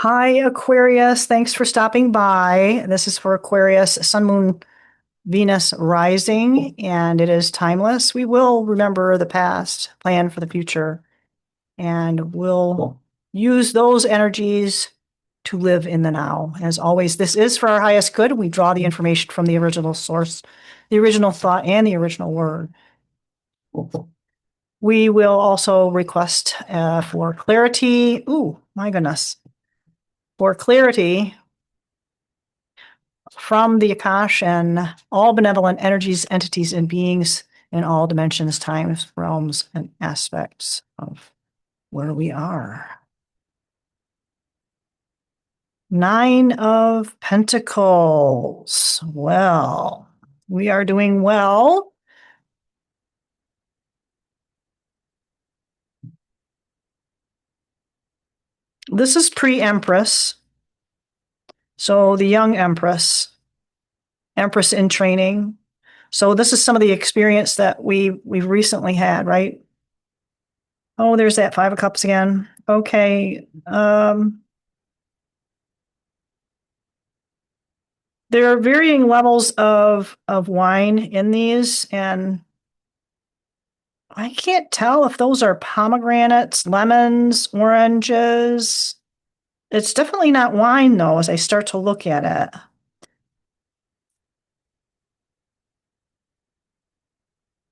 Hi, Aquarius. Thanks for stopping by. This is for Aquarius, Sun, Moon, Venus rising, and it is timeless. We will remember the past, plan for the future, and we'll use those energies to live in the now. As always, this is for our highest good. We draw the information from the original source, the original thought, and the original word. We will also request for clarity. Ooh, my goodness. For clarity from the Akash and all benevolent energies, entities, and beings in all dimensions, times, realms, and aspects of where we are. Nine of Pentacles. Well, we are doing well. This is pre-Empress. So the young Empress, Empress in training. So this is some of the experience that we've recently had, right? Oh, there's that Five of Cups again. Okay. There are varying levels of wine in these, and I can't tell if those are pomegranates, lemons, oranges. It's definitely not wine, though, as I start to look at it.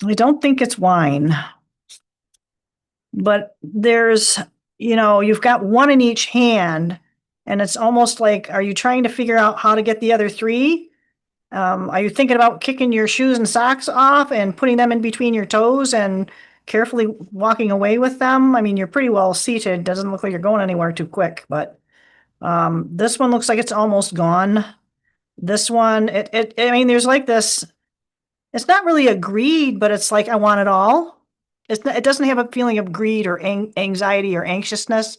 I don't think it's wine, but you've got one in each hand, and it's almost like, are you trying to figure out how to get the other three? Are you thinking about kicking your shoes and socks off and putting them in between your toes and carefully walking away with them? I mean, you're pretty well seated. Doesn't look like you're going anywhere too quick, but this one looks like it's almost gone. This one, I mean, there's like this, it's not really a greed, but it's like, I want it all. It doesn't have a feeling of greed or anxiety or anxiousness,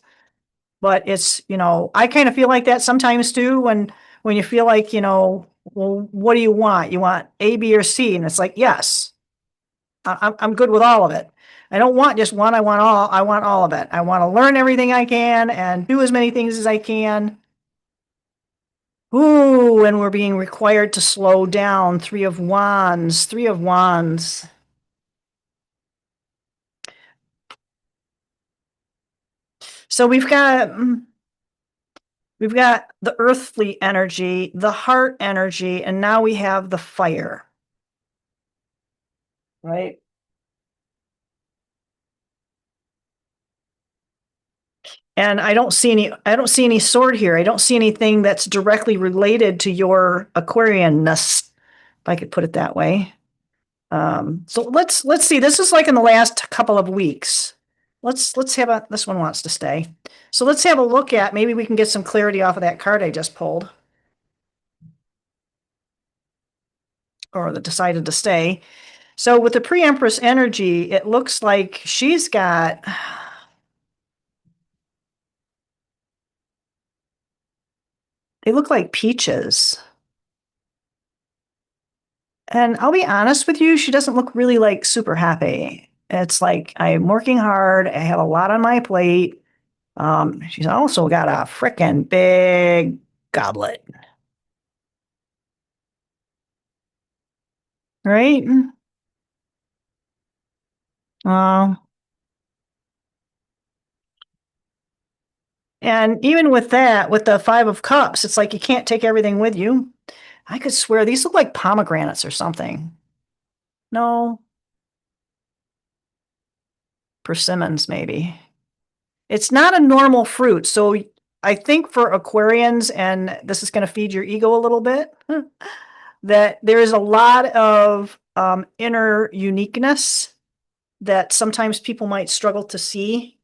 but I kind of feel like that sometimes too when you feel like, well, what do you want? You want A, B, or C? And it's like, yes, I'm good with all of it. I don't want just one. I want all. I want all of it. I want to learn everything I can and do as many things as I can. Ooh, and we're being required to slow down. Three of Wands. Three of Wands. So we've got the earthly energy, the heart energy, and now we have the fire. Right? And I don't see any sword here. I don't see anything that's directly related to your Aquarianness, if I could put it that way. So let's see. This is like in the last couple of weeks. Let's have a this one wants to stay. So let's have a look at maybe we can get some clarity off of that card I just pulled. Or that decided to stay. So with the pre-empress energy, it looks like she's got they look like peaches. And I'll be honest with you, she doesn't look really like super happy. It's like I'm working hard. I have a lot on my plate. She's also got a frickin' big goblet, right? Uh, and even with that, with the Five of Cups, it's like you can't take everything with you. I could swear these look like pomegranates or something. No, persimmons, maybe. It's not a normal fruit. So I think for Aquarians, and this is going to feed your ego a little bit, that there is a lot of inner uniqueness that sometimes people might struggle to see.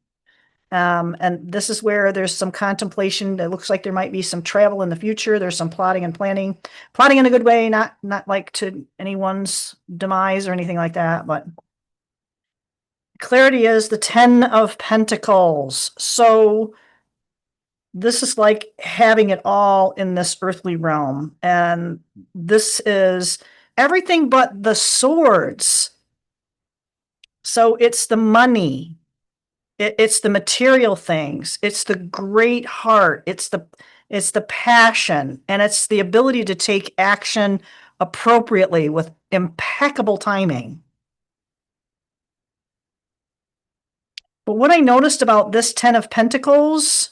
And this is where there's some contemplation. It looks like there might be some travel in the future. There's some plotting and planning, plotting in a good way, not like to anyone's demise or anything like that, but clarity is the Ten of Pentacles. So this is like having it all in this earthly realm. And this is everything but the swords. So it's the money. it's the material things. It's the great heart. It's the passion, and it's the ability to take action appropriately with impeccable timing. But what I noticed about this 10 of Pentacles,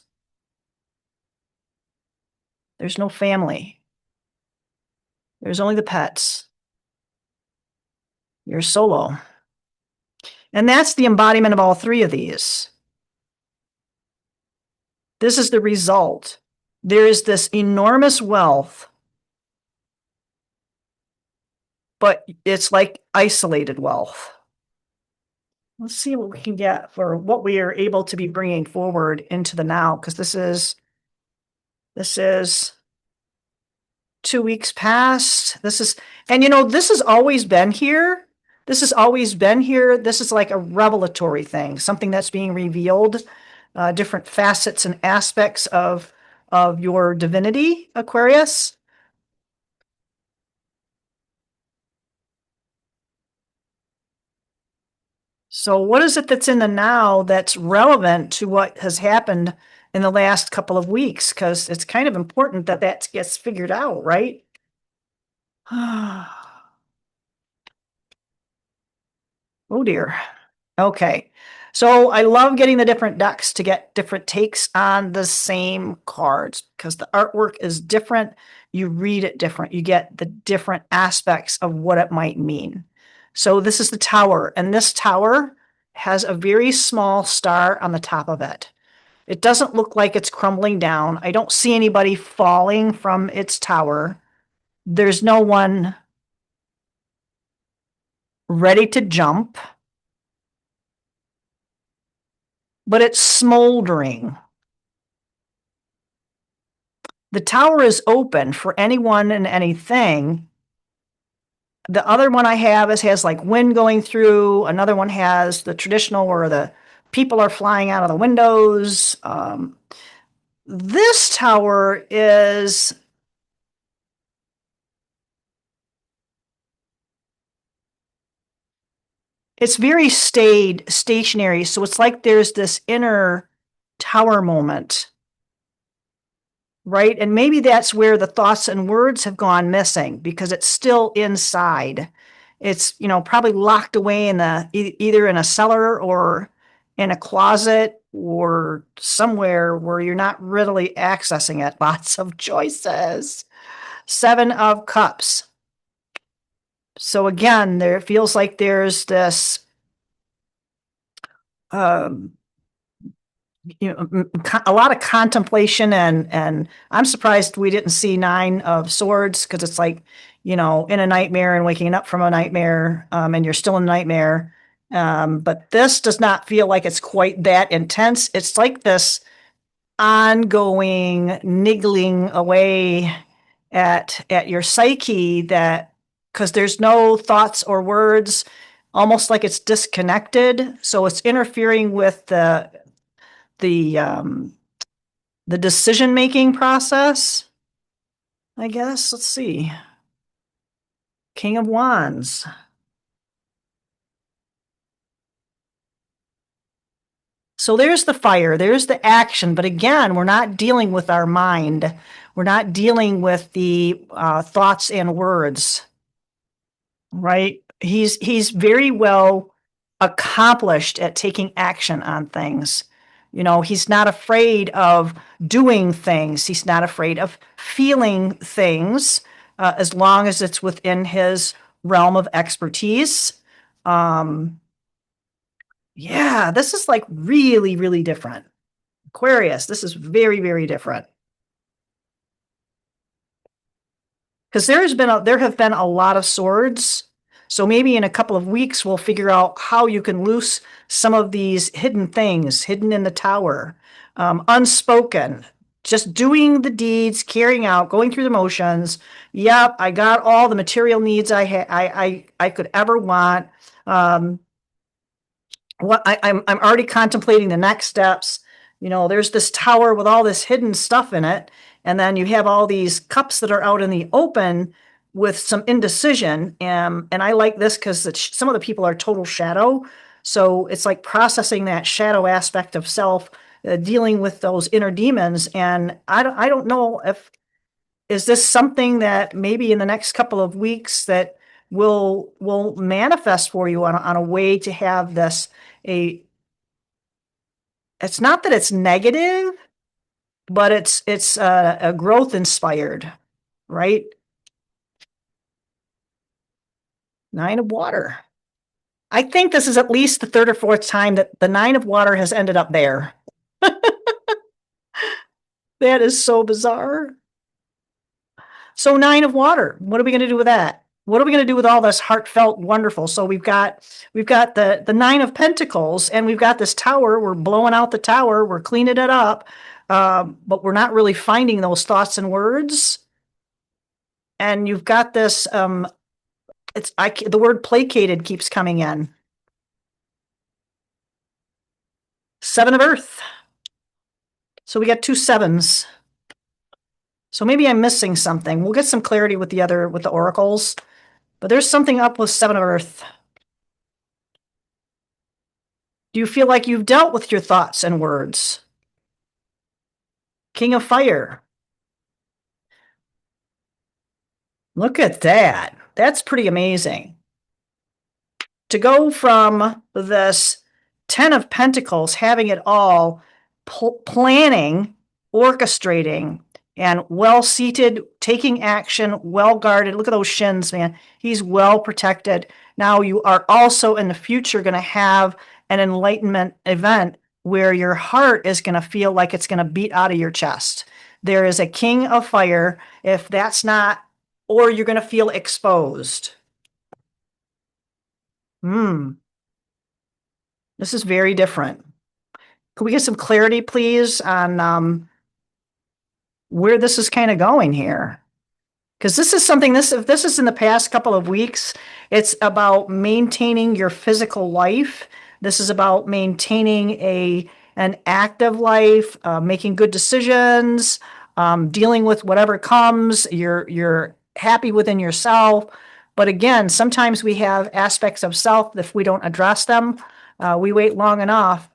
there's no family. There's only the pets. You're solo. And that's the embodiment of all three of these. This is the result. There is this enormous wealth, but it's like isolated wealth. Let's see what we can get for what we are able to be bringing forward into the now, because this is 2 weeks past. And this has always been here. This has always been here. This is like a revelatory thing, something that's being revealed, different facets and aspects of your divinity, Aquarius. So what is it that's in the now that's relevant to what has happened in the last couple of weeks? Because it's kind of important that that gets figured out, right? Oh dear. Okay. So I love getting the different decks to get different takes on the same cards because the artwork is different. You read it different. You get the different aspects of what it might mean. So this is the tower, and this tower has a very small star on the top of it. It doesn't look like it's crumbling down. I don't see anybody falling from its tower. There's no one ready to jump, but it's smoldering. The tower is open for anyone and anything. The other one I have has like wind going through. Another one has the traditional where the people are flying out of the windows. This tower is it's very stationary. So it's like there's this inner tower moment, right? And maybe that's where the thoughts and words have gone missing because it's still inside. It's, probably locked away in either in a cellar or in a closet or somewhere where you're not readily accessing it. Lots of choices. 7 of Cups. So again, there feels like there's this um, a lot of contemplation, and I'm surprised we didn't see 9 of Swords because it's like, in a nightmare and waking up from a nightmare, and you're still in a nightmare. But this does not feel like it's quite that intense. It's like this ongoing niggling away at your psyche that because there's no thoughts or words, almost like it's disconnected. So it's interfering with the decision making process, I guess. Let's see. King of Wands. So there's the fire, there's the action, but again, we're not dealing with our mind. We're not dealing with the thoughts and words, right? He's very well accomplished at taking action on things. He's not afraid of doing things. He's not afraid of feeling things as long as it's within his realm of expertise. Yeah, this is like really, really different. Aquarius, this is very, very different. Because there have been a lot of swords. So maybe in a couple of weeks, we'll figure out how you can loose some of these hidden things hidden in the tower, unspoken, just doing the deeds, carrying out, going through the motions. Yep, I got all the material needs I could ever want. I'm already contemplating the next steps. There's this tower with all this hidden stuff in it, and then you have all these cups that are out in the open with some indecision. And I like this because some of the people are total shadow. So it's like processing that shadow aspect of self, dealing with those inner demons. And I don't know if, is this something that maybe in the next couple of weeks that will manifest for you on a way to have this, it's not that it's negative, but it's a growth inspired, right? Nine of water. I think this is at least the third or fourth time that the nine of water has ended up there. That is so bizarre. So nine of water, what are we going to do with that? What are we going to do with all this heartfelt, wonderful? So we've got the nine of pentacles, and we've got this tower. We're blowing out the tower. We're cleaning it up, but we're not really finding those thoughts and words. And you've got this. The word placated keeps coming in. Seven of Earth. So we got two sevens. So maybe I'm missing something. We'll get some clarity with the oracles, but there's something up with Seven of Earth. Do you feel like you've dealt with your thoughts and words? King of Fire. Look at that. That's pretty amazing. To go from this 10 of Pentacles, having it all, planning, orchestrating, and well seated, taking action, well guarded. Look at those shins, man. He's well protected. Now you are also in the future going to have an enlightenment event where your heart is going to feel like it's going to beat out of your chest. There is a king of fire. If that's not, or you're going to feel exposed. This is very different. Could we get some clarity, please, on where this is kind of going here? Because this is something, if this is in the past couple of weeks, it's about maintaining your physical life. This is about maintaining an active life, making good decisions, dealing with whatever comes. You're happy within yourself. But again, sometimes we have aspects of self, if we don't address them, we wait long enough.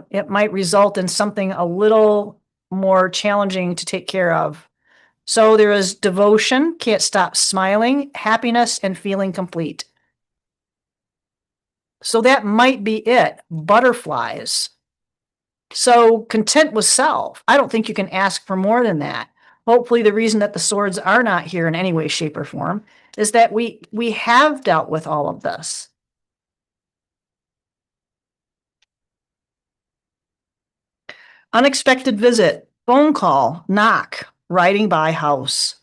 It might result in something a little more challenging to take care of. So there is devotion, can't stop smiling, happiness, and feeling complete. So that might be it. Butterflies. So content with self. I don't think you can ask for more than that. Hopefully the reason that the swords are not here in any way, shape, or form is that we have dealt with all of this. Unexpected visit, phone call, knock, riding by house.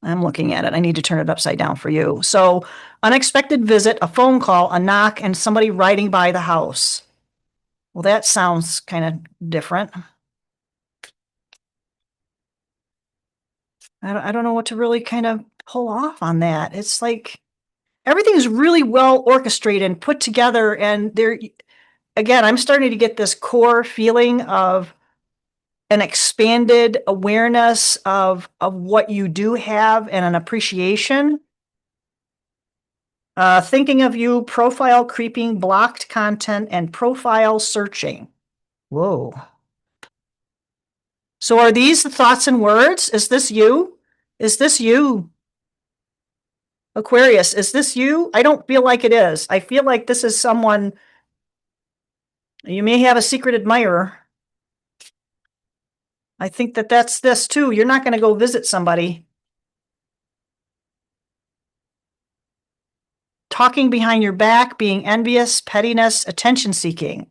I'm looking at it. I need to turn it upside down for you. So unexpected visit, a phone call, a knock, and somebody riding by the house. Well, that sounds kind of different. I don't know what to really kind of pull off on that. It's like everything is really well orchestrated and put together. And again, I'm starting to get this core feeling of an expanded awareness of what you do have and an appreciation. Thinking of you, profile creeping, blocked content, and profile searching. Whoa. So are these the thoughts and words? Is this you? Is this you? Aquarius, is this you? I don't feel like it is. I feel like this is someone, you may have a secret admirer. I think that that's this too. You're not going to go visit somebody. Talking behind your back, being envious, pettiness, attention seeking.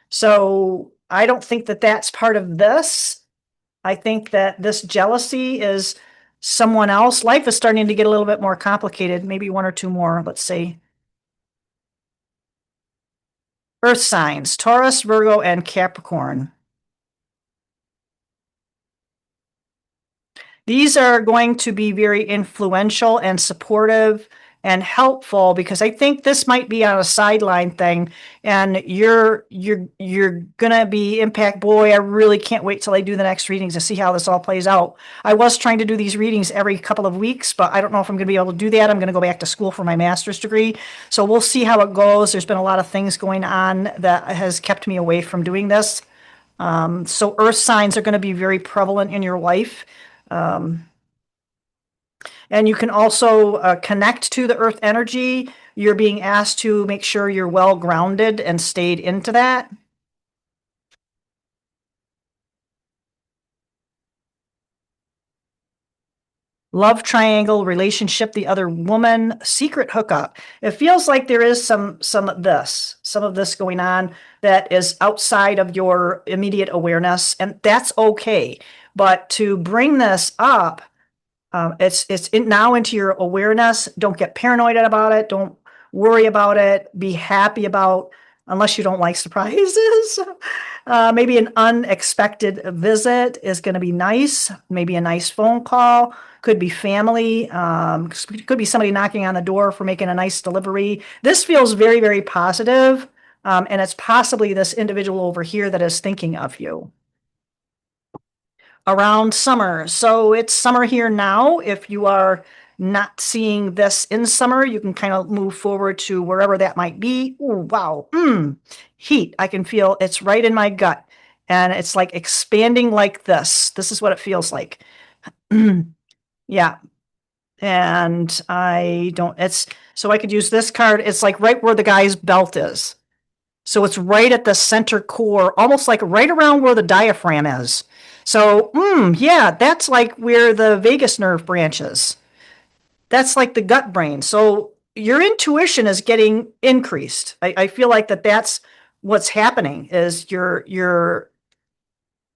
So I don't think that that's part of this. I think that this jealousy is someone else. Life is starting to get a little bit more complicated. Maybe one or two more. Let's see. Earth signs, Taurus, Virgo, and Capricorn. These are going to be very influential and supportive and helpful, because I think this might be on a sideline thing, and you're gonna be impact. Boy, I really can't wait till I do the next readings to see how this all plays out. I was trying to do these readings every couple of weeks, but I don't know if I'm gonna be able to do that. I'm gonna go back to school for my master's degree, so we'll see how it goes. There's been a lot of things going on that has kept me away from doing this. So earth signs are going to be very prevalent in your life. And you can also connect to the earth energy. You're being asked to make sure you're well grounded and stayed into that. Love triangle, relationship, the other woman, secret hookup. It feels like there is some of this going on that is outside of your immediate awareness, and that's okay. But to bring this up, it's now into your awareness. Don't get paranoid about it. Don't worry about it. Be happy about, unless you don't like surprises. Maybe an unexpected visit is going to be nice. Maybe a nice phone call. Could be family. Could be somebody knocking on the door for making a nice delivery. This feels very, very positive. And it's possibly this individual over here that is thinking of you around summer. So it's summer here now. If you are not seeing this in summer, you can kind of move forward to wherever that might be. Ooh, wow. Heat. I can feel it's right in my gut. And it's like expanding like this. This is what it feels like. Yeah. And so I could use this card. It's like right where the guy's belt is. So it's right at the center core, almost like right around where the diaphragm is. So, yeah, that's like where the vagus nerve branches. That's like the gut brain. So your intuition is getting increased. I feel like that's what's happening is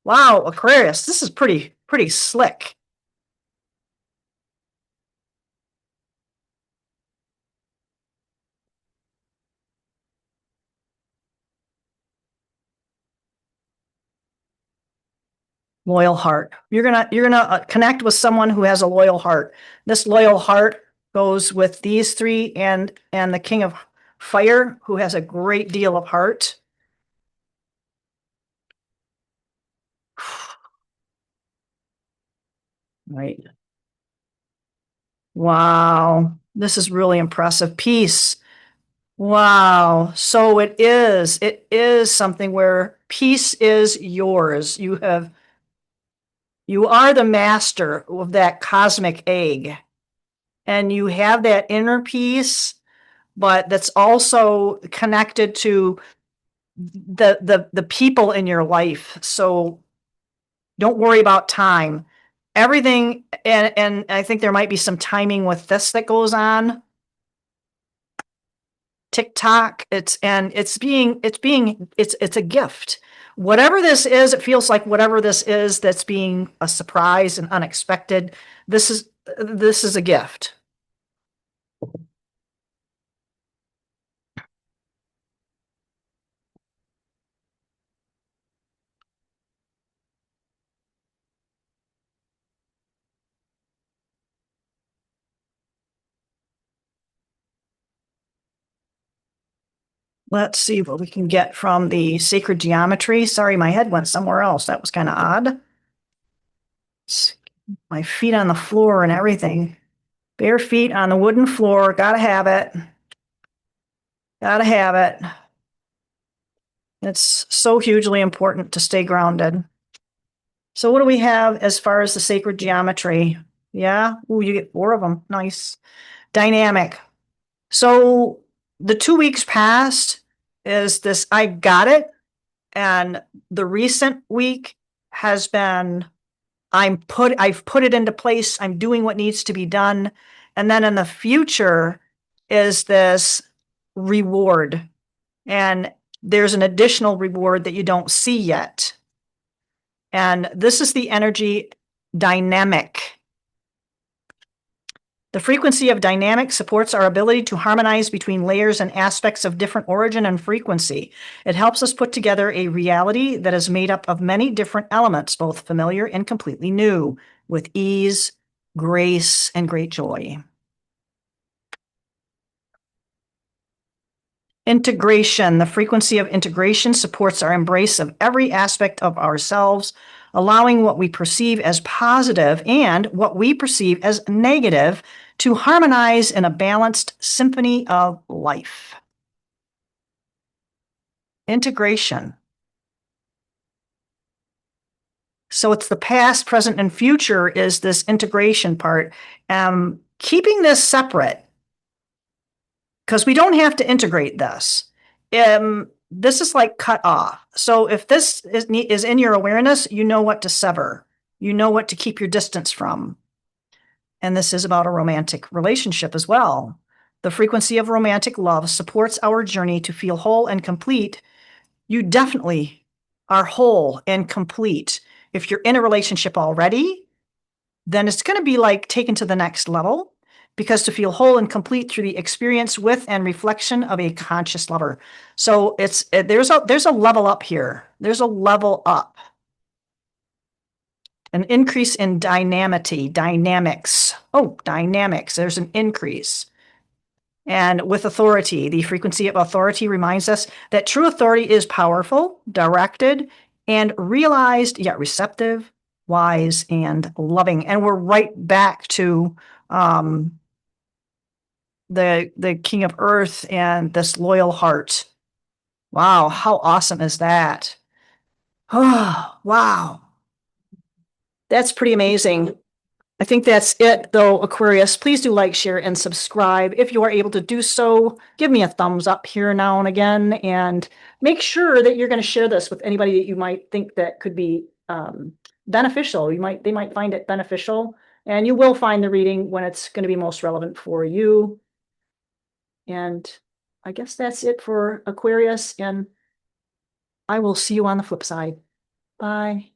wow, Aquarius, this is pretty slick. Loyal heart. You're gonna connect with someone who has a loyal heart. This loyal heart goes with these three and the King of Fire, who has a great deal of heart. Right. Wow. This is really impressive. Peace. Wow. So it is something where peace is yours. You are the master of that cosmic egg, and you have that inner peace, but that's also connected to the people in your life. So don't worry about time. Everything, and I think there might be some timing with this that goes on. TikTok, it's a gift. Whatever this is, it feels like whatever this is that's being a surprise and unexpected, this is a gift. Let's see what we can get from the sacred geometry. Sorry, my head went somewhere else. That was kind of odd. My feet on the floor and everything. Bare feet on the wooden floor. Gotta have it. Gotta have it. It's so hugely important to stay grounded. So what do we have as far as the sacred geometry? Yeah. Ooh, you get 4 of them. Nice. Dynamic. So the 2 weeks past is this, I got it. And the recent week has been, I've put it into place. I'm doing what needs to be done. And then in the future is this reward. And there's an additional reward that you don't see yet. And this is the energy dynamic. The frequency of dynamic supports our ability to harmonize between layers and aspects of different origin and frequency. It helps us put together a reality that is made up of many different elements, both familiar and completely new, with ease, grace, and great joy. Integration. The frequency of integration supports our embrace of every aspect of ourselves, allowing what we perceive as positive and what we perceive as negative to harmonize in a balanced symphony of life. Integration. So it's the past, present, and future is this integration part. Keeping this separate, because we don't have to integrate this. This is like cut off. So if this is in your awareness, you know what to sever. You know what to keep your distance from. And this is about a romantic relationship as well. The frequency of romantic love supports our journey to feel whole and complete. You definitely are whole and complete. If you're in a relationship already, then it's going to be like taken to the next level, because to feel whole and complete through the experience with and reflection of a conscious lover. So there's a level up here. There's a level up. An increase in dynamics. Oh, dynamics. There's an increase. And with authority, the frequency of authority reminds us that true authority is powerful, directed, and realized, yet receptive, wise, and loving. And we're right back to the King of Earth and this loyal heart. Wow, how awesome is that? Oh, wow. That's pretty amazing. I think that's it, though, Aquarius. Please do like, share, and subscribe. If you are able to do so, give me a thumbs up here now and again, and make sure that you're going to share this with anybody that you might think that could be beneficial. They might find it beneficial, and you will find the reading when it's going to be most relevant for you. And I guess that's it for Aquarius, and I will see you on the flip side. Bye.